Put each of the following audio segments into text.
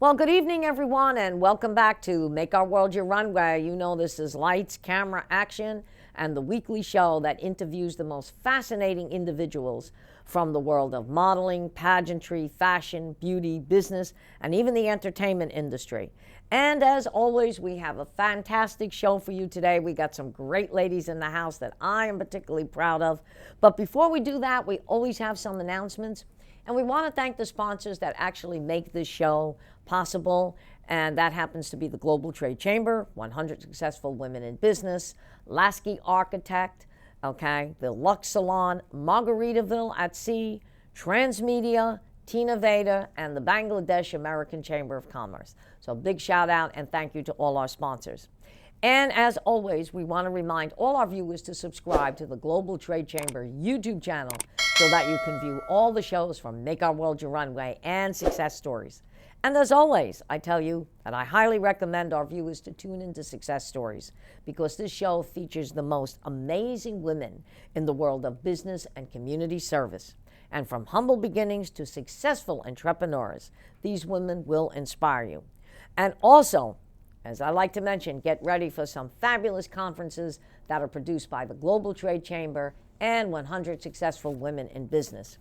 Well, good evening, everyone, and welcome back to Make Our World Your Runway. You know this is lights, camera, action, and the weekly show that interviews the most fascinating individuals from the world of modeling, pageantry, fashion, beauty, business, and even the entertainment industry. And as always, we have a fantastic show for you today. We got some great ladies in the house that I am particularly proud of. But before we do that, we always have some announcements. And we want to thank the sponsors that actually make this show possible, and that happens to be the Global Trade Chamber, 100 Successful Women in Business, Lasky Architect, the Lux Salon, Margaritaville at Sea, Transmedia, Tina Veda, and the Bangladesh American Chamber of Commerce. So big shout out and thank you to all our sponsors. And as always, we want to remind all our viewers to subscribe to the Global Trade Chamber YouTube channel so that you can view all the shows from Make Our World Your Runway and Success Stories. And as always, I tell you that I highly recommend our viewers to tune into Success Stories because this show features the most amazing women in the world of business and community service. And from humble beginnings to successful entrepreneurs, these women will inspire you. And also, as I like to mention, get ready for some fabulous conferences that are produced by the Global Trade Chamber and 100 Successful Women in Business.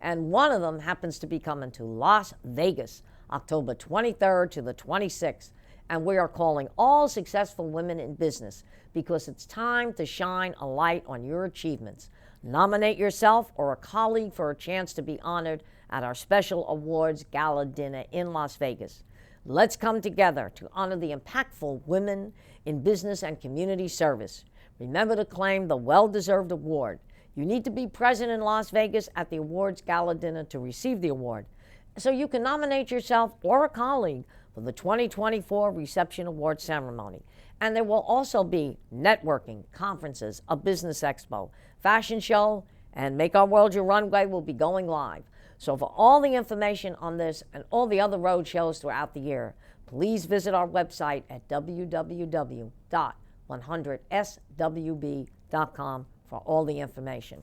And one of them happens to be coming to Las Vegas, October 23rd to the 26th. And we are calling all successful women in business because it's time to shine a light on your achievements. Nominate yourself or a colleague for a chance to be honored at our special awards gala dinner in Las Vegas. Let's come together to honor the impactful women in business and community service. Remember to claim the well-deserved award. You need to be present in Las Vegas at the awards gala dinner to receive the award. So you can nominate yourself or a colleague for the 2024 reception award ceremony. And there will also be networking, conferences, a business expo, fashion show, and Make Our World Your Runway will be going live. So for all the information on this and all the other road shows throughout the year, please visit our website at www.100swb.com for all the information.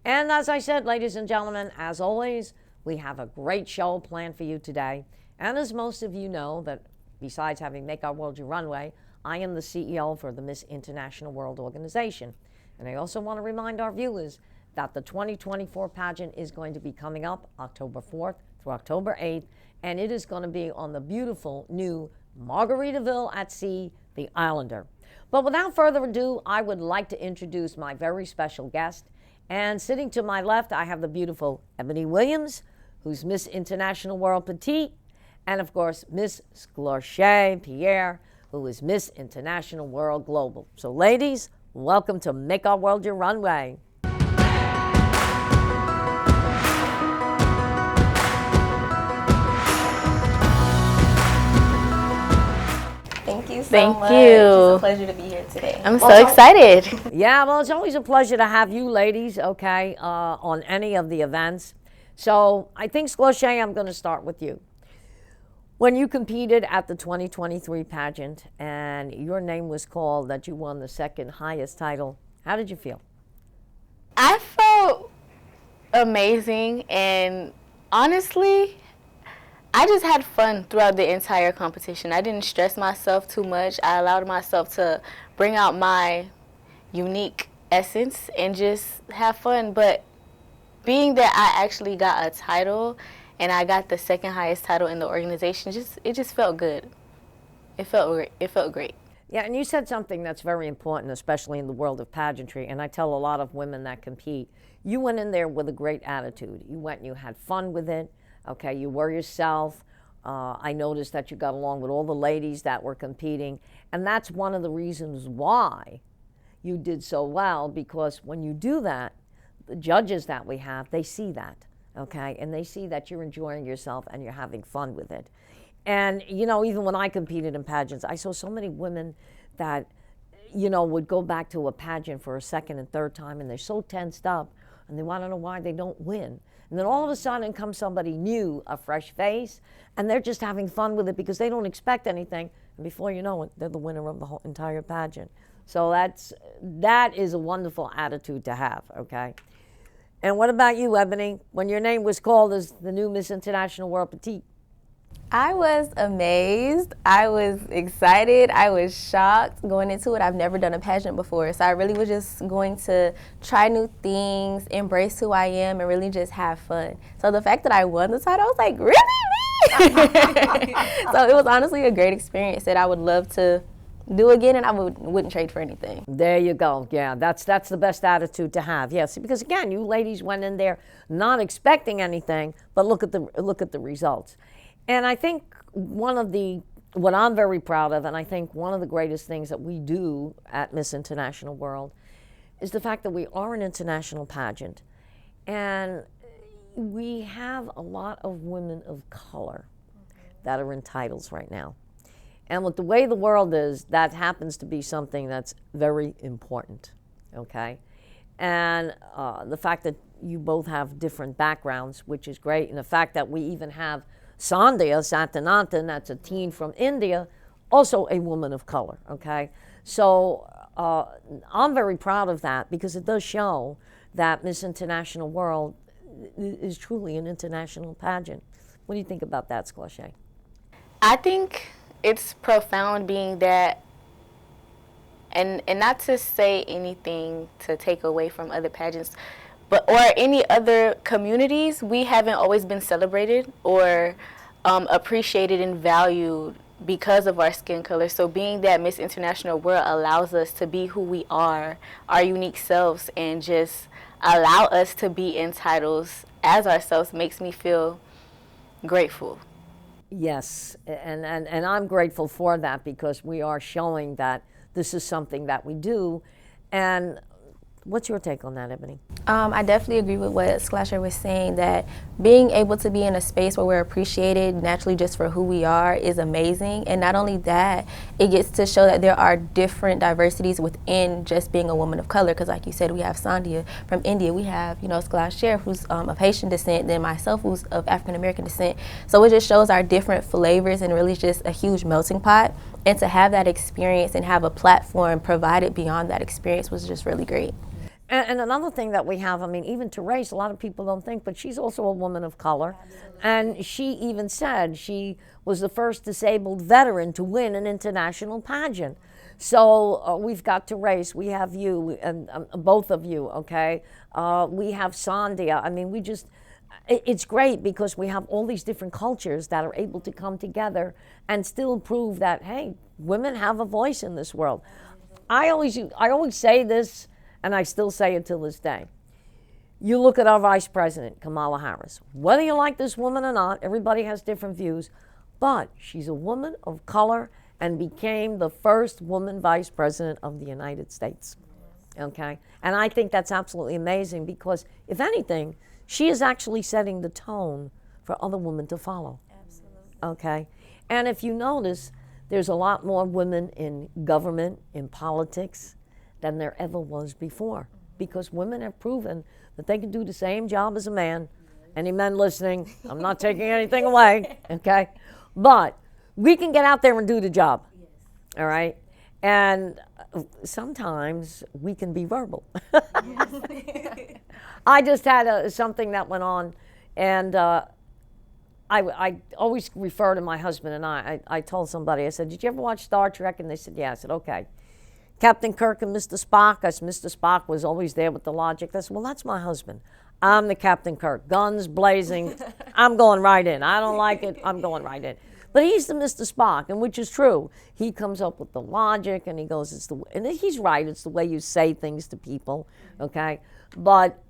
And as I said, ladies and gentlemen, as always, we have a great show planned for you today. And as most of you know, that besides having Make Our World Your Runway, I am the CEO for the Miss International World Organization. And I also want to remind our viewers that the 2024 pageant is going to be coming up October 4th through October 8th, and it is going to be on the beautiful new Margaritaville at Sea, the Islander. But without further ado, I would like to introduce my very special guest. And sitting to my left, I have the beautiful Ebony Williams, who's Miss International World Petite, and of course, Miss Sklouchere Pierre, who is Miss International World Global. So ladies, welcome to Make Our World Your Runway. Thank you so Thank much. you. It's a pleasure to be here today. I'm so excited. Yeah, well, it's always a pleasure to have you ladies, on any of the events. So I think, Sklouchere, I'm going to start with you. When you competed at the 2023 pageant and your name was called that you won the second highest title, how did you feel? I felt amazing, and honestly, I just had fun throughout the entire competition. I didn't stress myself too much. I allowed myself to bring out my unique essence and just have fun. But being that I actually got a title and I got the second highest title in the organization, it just felt good. It felt great. Yeah, and you said something that's very important, especially in the world of pageantry, and I tell a lot of women that compete, you went in there with a great attitude. You went and you had fun with it. Okay, you were yourself. I noticed that you got along with all the ladies that were competing, and that's one of the reasons why you did so well, because when you do that, the judges that we have, they see that, okay, and they see that you're enjoying yourself and you're having fun with it. And, you know, even when I competed in pageants, I saw so many women that, you know, would go back to a pageant for a second and third time, and they're so tensed up, and they want to know why they don't win. And then all of a sudden comes somebody new, a fresh face, and they're just having fun with it because they don't expect anything. And before you know it, they're the winner of the whole entire pageant. So that is a wonderful attitude to have, okay? And what about you, Ebony? When your name was called as the new Miss International World Petite? I was amazed. I was excited. I was shocked going into it. I've never done a pageant before, so I really was just going to try new things, embrace who I am, and really just have fun. So the fact that I won the title, I was like, really me? So it was honestly a great experience that I would love to do again, and I wouldn't trade for anything. There you go. Yeah, that's the best attitude to have. Yes, because again, you ladies went in there not expecting anything, but look at the results. And I think what I'm very proud of, and I think one of the greatest things that we do at Miss International World is the fact that we are an international pageant. And we have a lot of women of color that are in titles right now. And with the way the world is, that happens to be something that's very important, okay? And the fact that you both have different backgrounds, which is great, and the fact that we even have Sandhya Satananthan, that's a teen from India, also a woman of color, okay? So I'm very proud of that because it does show that Miss International World is truly an international pageant. What do you think about that, Sklouchere? I think it's profound being that, and not to say anything to take away from other pageants, or any other communities, we haven't always been celebrated or appreciated and valued because of our skin color. So being that Miss International World allows us to be who we are, our unique selves, and just allow us to be in titles as ourselves makes me feel grateful. Yes, and I'm grateful for that because we are showing that this is something that we do. And what's your take on that, Ebony? I definitely agree with what Sklouchere was saying, that being able to be in a space where we're appreciated naturally just for who we are is amazing. And not only that, it gets to show that there are different diversities within just being a woman of color. Because like you said, we have Sandhya from India. We have, Sklouchere, who's of Haitian descent, then myself, who's of African American descent. So it just shows our different flavors and really just a huge melting pot. And to have that experience and have a platform provided beyond that experience was just really great. And another thing that we have, I mean, even Therese, a lot of people don't think, but she's also a woman of color. Absolutely. And she even said she was the first disabled veteran to win an international pageant. So we've got Therese, we have you, and both of you, okay? We have Sandhya. I mean, it's great because we have all these different cultures that are able to come together and still prove that, hey, women have a voice in this world. I always say this, and I still say it till this day. You look at our Vice President, Kamala Harris. Whether you like this woman or not, everybody has different views, but she's a woman of color and became the first woman Vice President of the United States, okay? And I think that's absolutely amazing because, if anything, she is actually setting the tone for other women to follow. Absolutely. Okay? And if you notice, there's a lot more women in government, in politics, than there ever was before, because women have proven that they can do the same job as a man. Any men listening, I'm not taking anything away, okay? But we can get out there and do the job, all right? And sometimes we can be verbal. I just had something that went on, and I always refer to my husband and I told somebody, I said, did you ever watch Star Trek? And they said, yeah. I said, okay. Captain Kirk and Mr. Spock. I said, Mr. Spock was always there with the logic. I said, well, that's my husband. I'm the Captain Kirk. Guns blazing. I'm going right in. I don't like it. I'm going right in. But he's the Mr. Spock, and which is true. He comes up with the logic, and he goes, and he's right. It's the way you say things to people, okay? But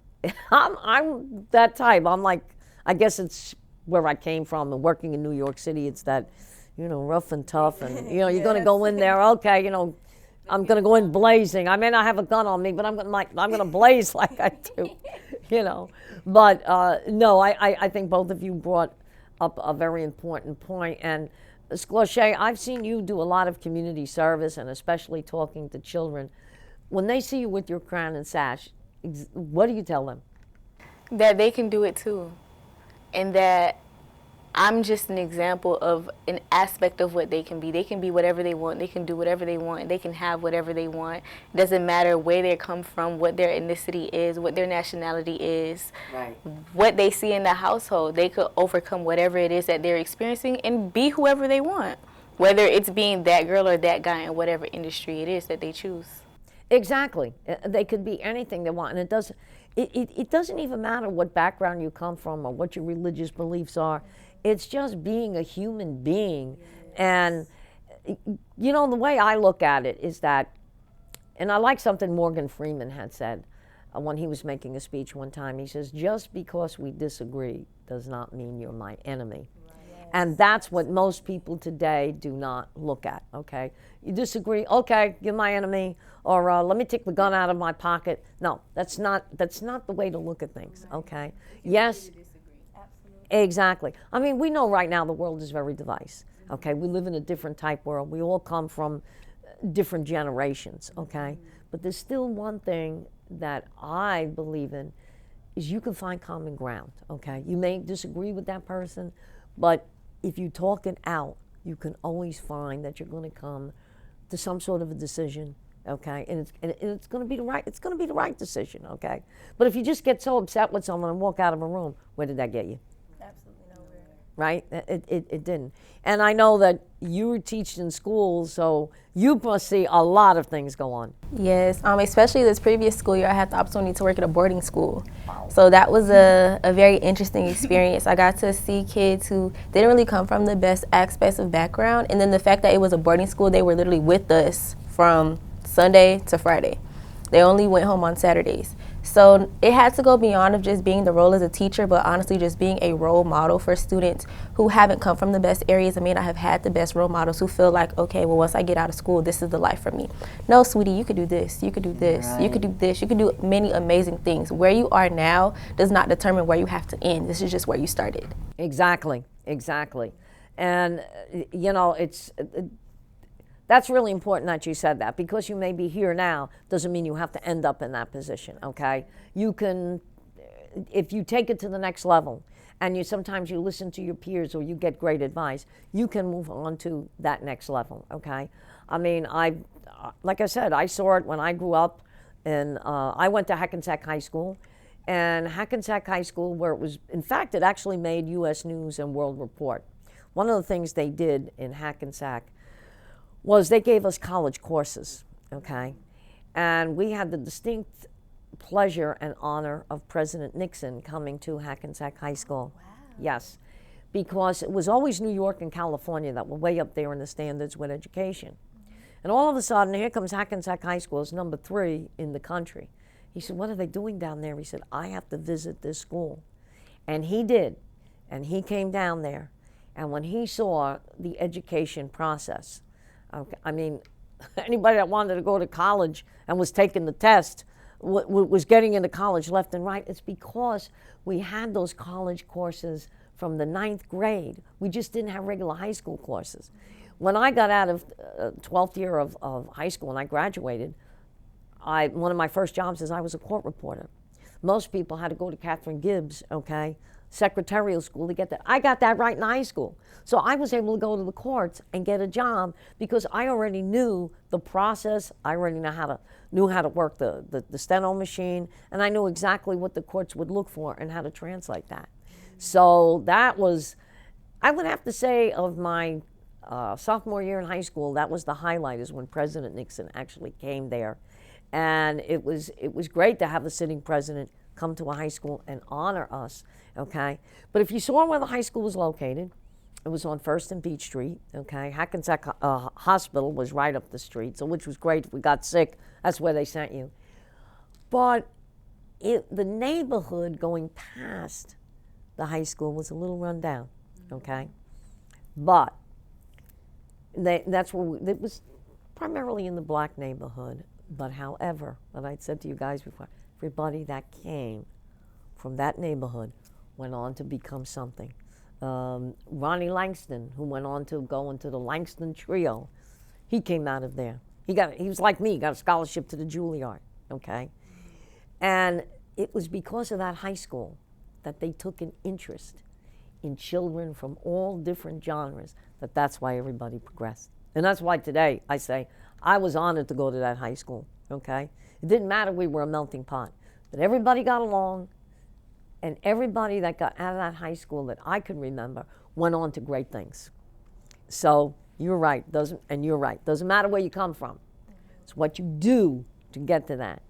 I'm that type. I'm like, I guess it's where I came from, and working in New York City, it's that, rough and tough, and, you're going to go in there, okay, I'm going to go in blazing. I may not have a gun on me, but I'm going to blaze like I do, But no, I think both of you brought up a very important point. And Sklouchere, I've seen you do a lot of community service, and especially talking to children. When they see you with your crown and sash, what do you tell them? That they can do it too, and that I'm just an example of an aspect of what they can be. They can be whatever they want. They can do whatever they want. They can have whatever they want. It doesn't matter where they come from, what their ethnicity is, what their nationality is, Right. what they see in the household. They could overcome whatever it is that they're experiencing and be whoever they want, whether it's being that girl or that guy in whatever industry it is that they choose. Exactly. They could be anything they want, and it doesn't even matter what background you come from or what your religious beliefs are. It's just being a human being. And you know, the way I look at it is that, and I like something Morgan Freeman had said when he was making a speech one time. He says, just because we disagree does not mean you're my enemy. And that's what most people today do not look at, okay? You disagree, okay, you're my enemy, or let me take the gun out of my pocket. No, that's not the way to look at things, okay? Yes, exactly. I mean, we know right now the world is very diverse, okay? We live in a different type world. We all come from different generations, okay? But there's still one thing that I believe in, is you can find common ground, okay? You may disagree with that person, but if you talk it out, you can always find that you're going to come to some sort of a decision, okay? And it's going to be the right decision, okay? But if you just get so upset with someone and walk out of a room, where did that get you? Absolutely nowhere. Right? It didn't. And I know that you teach in schools, so you must see a lot of things go on. Yes, especially this previous school year, I had the opportunity to work at a boarding school. So that was a very interesting experience. I got to see kids who didn't really come from the best aspects of background. And then the fact that it was a boarding school, they were literally with us from Sunday to Friday. They only went home on Saturdays. So it had to go beyond of just being the role as a teacher, but honestly just being a role model for students who haven't come from the best areas and may not have had the best role models, who feel like, okay, well, once I get out of school, this is the life for me. No, sweetie, you could do this, you could do this, you could do this, you could do many amazing things. Where you are now does not determine where you have to end. This is just where you started. Exactly. And, you know, that's really important that you said that, because you may be here now doesn't mean you have to end up in that position, okay? You can, if you take it to the next level and sometimes you listen to your peers or you get great advice, you can move on to that next level, okay? I mean, like I said, I saw it when I grew up, and I went to Hackensack High School, and Hackensack High School, where it was, in fact, it actually made U.S. News and World Report. One of the things they did in Hackensack was they gave us college courses, okay? And we had the distinct pleasure and honor of President Nixon coming to Hackensack High School. Wow. Yes, because it was always New York and California that were way up there in the standards with education. And all of a sudden, here comes Hackensack High School as number 3 in the country. He said, what are they doing down there? He said, I have to visit this school. And he did, and he came down there. And when he saw the education process, okay, I mean, anybody that wanted to go to college and was taking the test was getting into college left and right. It's because we had those college courses from the 9th grade. We just didn't have regular high school courses. When I got out of 12th year of high school and I graduated, one of my first jobs is I was a court reporter. Most people had to go to Catherine Gibbs, okay, secretarial school to get that. I got that right in high school. So I was able to go to the courts and get a job because I already knew the process. I already knew how to work the steno machine, and I knew exactly what the courts would look for and how to translate that. So that was, I would have to say, of my sophomore year in high school, that was the highlight, is when President Nixon actually came there. And it was great to have the sitting president come to a high school and honor us, okay? But if you saw where the high school was located, it was on 1st and Beach Street, okay? Hackensack Hospital was right up the street, so which was great. If we got sick, that's where they sent you. But the neighborhood going past the high school was a little run down, okay? But that's where it was primarily in the black neighborhood. But however, what I'd said to you guys before, everybody that came from that neighborhood went on to become something. Ronnie Langston, who went on to go into the Langston Trio, he came out of there. He was like me, got a scholarship to the Juilliard, okay? And it was because of that high school that they took an interest in children from all different genres, that's why everybody progressed. And that's why today I say I was honored to go to that high school, okay? It didn't matter, we were a melting pot. But everybody got along, and everybody that got out of that high school that I could remember went on to great things. So you're right, you're right. Doesn't matter where you come from. It's what you do to get to that.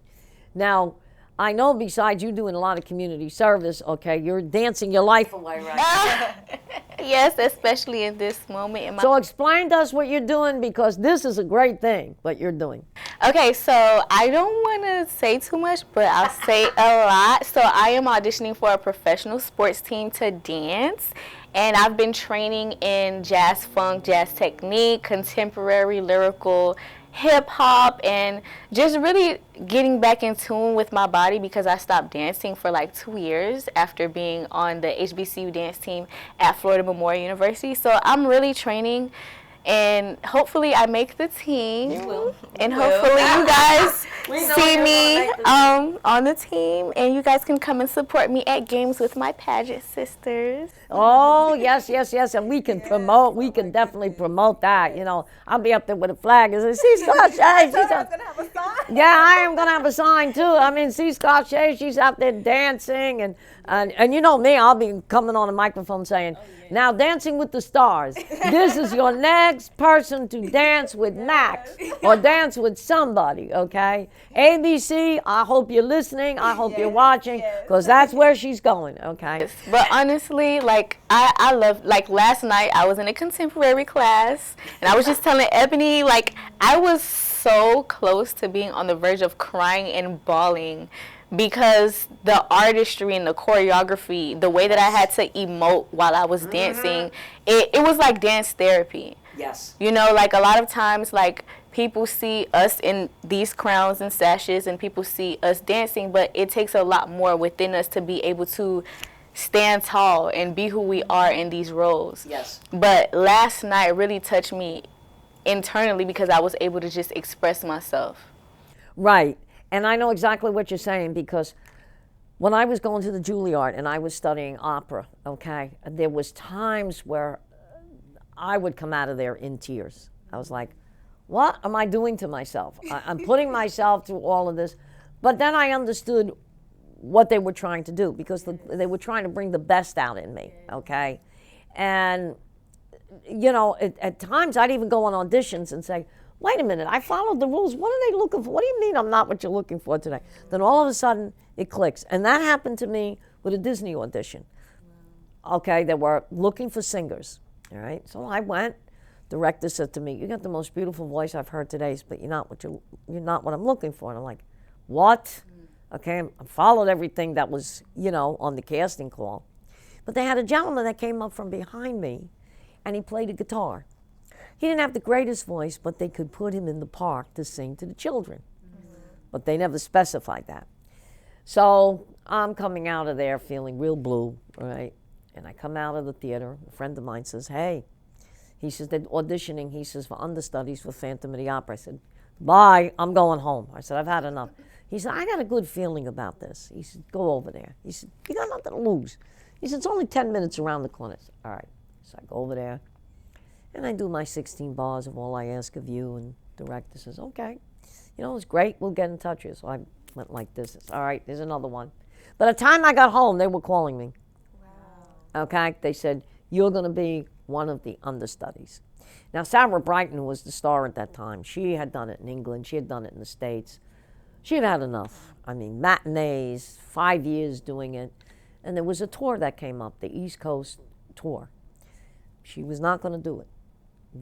Now, I know besides you doing a lot of community service, okay, you're dancing your life away right now. Yes, especially in this moment in my So explain to us what you're doing, because this is a great thing, what you're doing. Okay, so I don't want to say too much, but I'll say a lot. So I am auditioning for a professional sports team to dance, and I've been training in jazz funk, jazz technique, contemporary, lyrical, hip hop, and just really getting back in tune with my body, because I stopped dancing for like 2 years after being on the HBCU dance team at Florida Memorial University. So I'm really training, and hopefully I make the team. You will. And hopefully you guys see me on the team, and you guys can come and support me at games with my pageant sisters. Oh, yes, yes, yes. And we can promote, we can definitely promote that. You know, I'll be up there with a flag and say, see, Sklouchere. Yeah, I am going to have a sign too. I mean, see, Sklouchere, she's out there dancing. And you know me, I'll be coming on a microphone saying, now Dancing with the Stars, this is your next person to dance with Max or dance with somebody, okay? ABC, I hope you're listening. I hope you're watching, because that's where she's going, okay? But honestly, like, I love, like, last night I was in a contemporary class, and I was just telling Ebony, like, I was so close to being on the verge of crying and bawling, because the artistry and the choreography, the way that I had to emote while I was dancing, it was like dance therapy. Yes. You know, like a lot of times, like, people see us in these crowns and sashes, and people see us dancing, but it takes a lot more within us to be able to stand tall and be who we are in these roles. Yes. But last night really touched me internally, because I was able to just express myself. Right. And I know exactly what you're saying, because when I was going to the Juilliard and I was studying opera, okay, there was times where I would come out of there in tears. I was like, what am I doing to myself? I'm putting myself through all of this. But then I understood what they were trying to do, because they were trying to bring the best out in me, okay? And, you know, at times I'd even go on auditions and say, wait a minute, I followed the rules. What are they looking for? What do you mean I'm not what you're looking for today? Then all of a sudden it clicks. And that happened to me with a Disney audition. Okay, they were looking for singers, all right? So I went. Director said to me, you got the most beautiful voice I've heard today, but you're not what I'm looking for. And I'm like, what? Okay, I followed everything that was, you know, on the casting call. But they had a gentleman that came up from behind me, and he played a guitar. He didn't have the greatest voice, but they could put him in the park to sing to the children. But they never specified that. So I'm coming out of there feeling real blue, right? And I come out of the theater. A friend of mine says, hey, he says, they're auditioning, he says, for understudies for Phantom of the Opera. I said, bye, I'm going home. I said, I've had enough. He said, I got a good feeling about this. He said, go over there. He said, you got nothing to lose. He said, it's only 10 minutes around the corner. I said, all right. So I go over there. And I do my 16 bars of All I Ask of You, and the director says, okay, you know, it's great, we'll get in touch with you. So I went like this. It's, all right, there's another one. By the time I got home, they were calling me. Wow. Okay, they said, you're going to be one of the understudies. Now, Sarah Brighton was the star at that time. She had done it in England. She had done it in the States. She had had enough. I mean, matinees, 5 years doing it. And there was a tour that came up, the East Coast tour. She was not going to do it.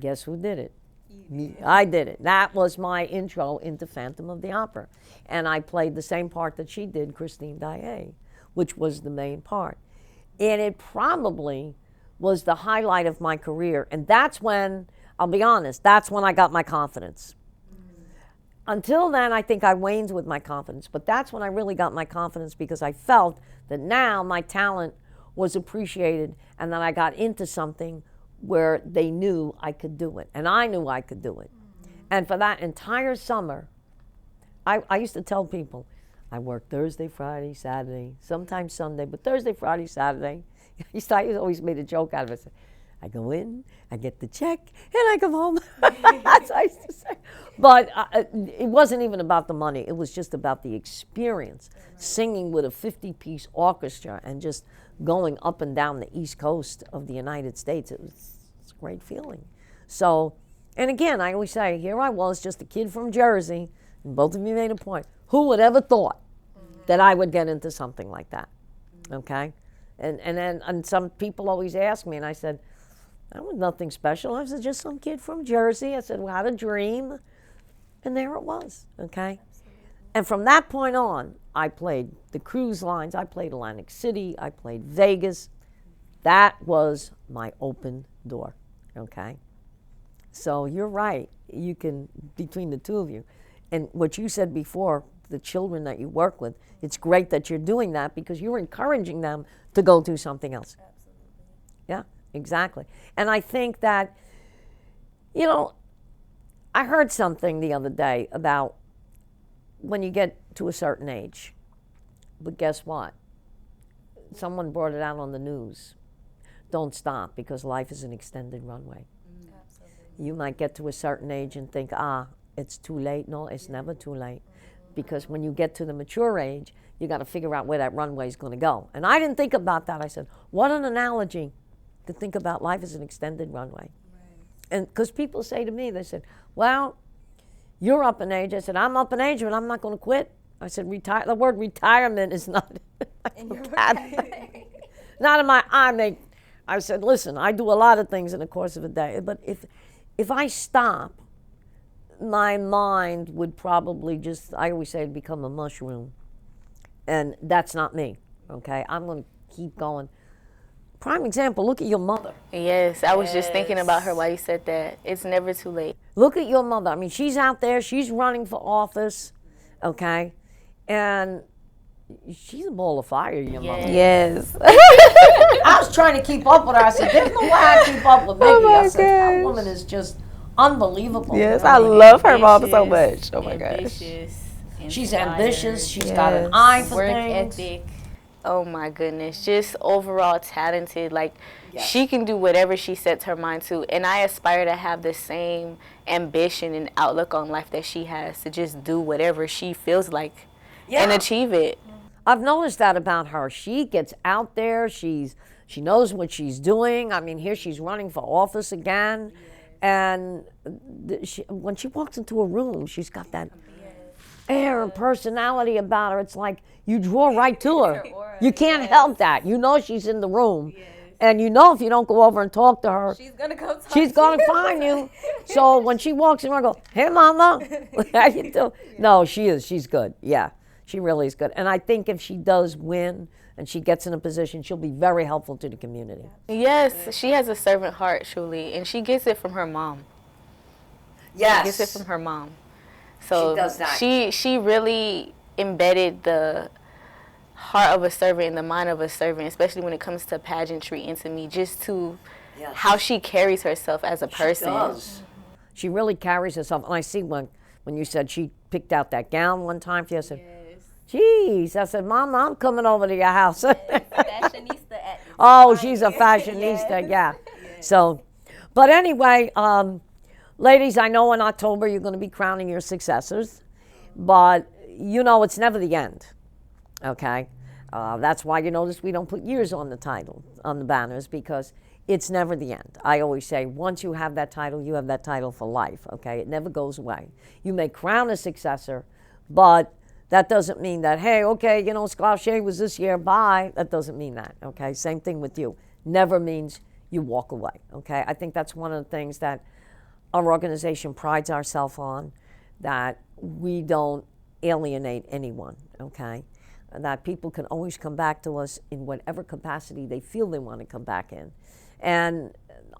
Guess who did it? I did it. That was my intro into Phantom of the Opera. And I played the same part that she did, Christine Daae, which was the main part. And it probably was the highlight of my career. And that's when, I'll be honest, that's when I got my confidence. Until then, I think I waned with my confidence. But that's when I really got my confidence, because I felt that now my talent was appreciated and that I got into something where they knew I could do it, and I knew I could do it. And for that entire summer, I used to tell people, I worked Thursday, Friday, Saturday, sometimes Sunday, but Thursday, Friday, Saturday, I always made a joke out of it. I go in, I get the check, and I come home. That's what I used to say. But it wasn't even about the money. It was just about the experience. Singing with a 50-piece orchestra and just going up and down the East Coast of the United States. It's a great feeling. So, and again, I always say, here I was, just a kid from Jersey, and both of you made a point. Who would ever thought that I would get into something like that? Okay? And some people always ask me, and I said, that was nothing special. I was just some kid from Jersey. I said, well, I had a dream. And there it was, okay? And from that point on, I played the cruise lines. I played Atlantic City. I played Vegas. That was my open door, okay? So you're right. You can, between the two of you. And what you said before, the children that you work with, it's great that you're doing that because you're encouraging them to go do something else. Absolutely. Yeah, exactly. And I think that, you know, I heard something the other day about when you get to a certain age. But guess what? Someone brought it out on the news. Don't stop, because life is an extended runway. You might get to a certain age and think, it's too late. No, it's never too late. Because when you get to the mature age, you got to figure out where that runway is going to go. And I didn't think about that. I said, what an analogy to think about life as an extended runway. And because people say to me, they said, well, you're up in age. I said, I'm up in age, but I'm not going to quit. I said, the word retirement is not in your not in my, I said, listen, I do a lot of things in the course of a day, but if I stop, my mind would probably just, I always say, become a mushroom. And that's not me, okay? I'm going to keep going. Prime example, look at your mother. Yes, I was just thinking about her while you said that. It's never too late. Look at your mother. I mean, she's out there, she's running for office, okay? And she's a ball of fire, your mother. Yes. I was trying to keep up with her. I said, there's no way I keep up with Mickey. I said, that woman is just unbelievable. Yes, I love her mom so much. Oh my gosh. She's ambitious. She's got an eye for work things. ethic. Oh my goodness, just overall talented. Like, she can do whatever she sets her mind to, and I aspire to have the same ambition and outlook on life that she has, to just do whatever she feels like and achieve it. I've noticed that about her. She gets out there. She knows what she's doing. I mean, here she's running for office again, and when she walks into a room, she's got that air and personality about her. It's like you draw right to her. You can't help that. You know she's in the room. And you know if you don't go over and talk to her, she's going to come talk she's going to find you. So when she walks in, I go, hey, Mama, how you doing? No, she's good. Yeah, she really is good. And I think if she does win and she gets in a position, she'll be very helpful to the community. Yes, she has a servant heart, truly, and she gets it from her mom. Yes. She gets it from her mom. So she does that. She really embedded the heart of a servant and the mind of a servant, especially when it comes to pageantry, into me, just to how she carries herself as a person. She does. She really carries herself. And I see when you said she picked out that gown one time, I said, geez. I said, Mama, I'm coming over to your house. Fashionista at oh, she's a fashionista, yeah. So, but anyway, ladies, I know in October you're going to be crowning your successors, but you know it's never the end, okay? That's why you notice we don't put years on the title, on the banners, because it's never the end. I always say once you have that title, you have that title for life, okay? It never goes away. You may crown a successor, but that doesn't mean that, hey, okay, you know, Sklouchere was this year, bye. That doesn't mean that, okay? Same thing with you. Never means you walk away, okay? I think that's one of the things that our organization prides ourselves on, that we don't alienate anyone, okay? That people can always come back to us in whatever capacity they feel they want to come back in. And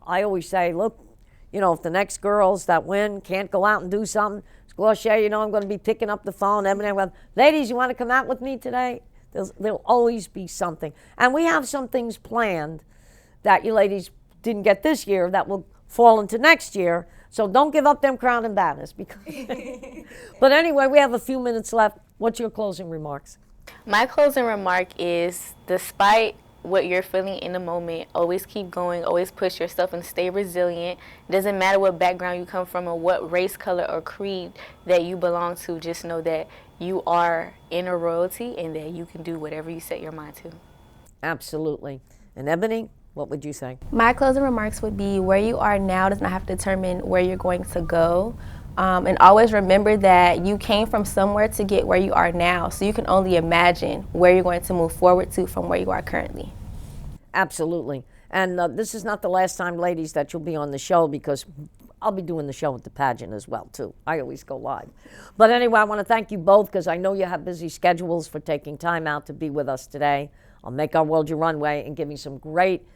I always say, look, you know, if the next girls that win can't go out and do something, Sklouchere, you know, I'm going to be picking up the phone. Ebony, ladies, you want to come out with me today? There'll always be something. And we have some things planned that you ladies didn't get this year that will fall into next year. So don't give up them crown and banners. Because but anyway, we have a few minutes left. What's your closing remarks? My closing remark is, despite what you're feeling in the moment. Always keep going. Always push yourself and stay resilient. Doesn't matter what background you come from or what race, color, or creed that you belong to. Just know that you are inner royalty and that you can do whatever you set your mind to. Absolutely. And Ebony, what would you say? My closing remarks would be, where you are now does not have to determine where you're going to go. And always remember that you came from somewhere to get where you are now, so you can only imagine where you're going to move forward to from where you are currently. Absolutely. And this is not the last time, ladies, that you'll be on the show, because I'll be doing the show at the pageant as well, too. I always go live. But anyway, I want to thank you both, because I know you have busy schedules, for taking time out to be with us today on Make Our World Your Runway and giving some great,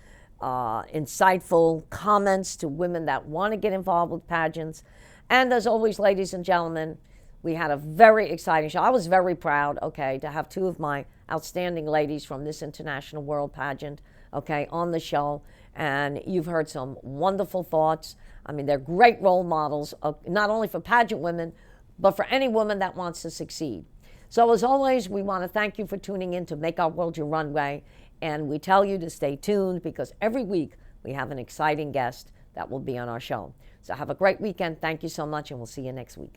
insightful comments to women that want to get involved with pageants. And as always, ladies and gentlemen, we had a very exciting show. I was very proud, okay, to have two of my outstanding ladies from this International World Pageant, okay, on the show. And you've heard some wonderful thoughts. I mean, they're great role models, not only for pageant women, but for any woman that wants to succeed. So as always, we want to thank you for tuning in to Make Our World Your Runway. And we tell you to stay tuned, because every week we have an exciting guest that will be on our show. So have a great weekend. Thank you so much, and we'll see you next week.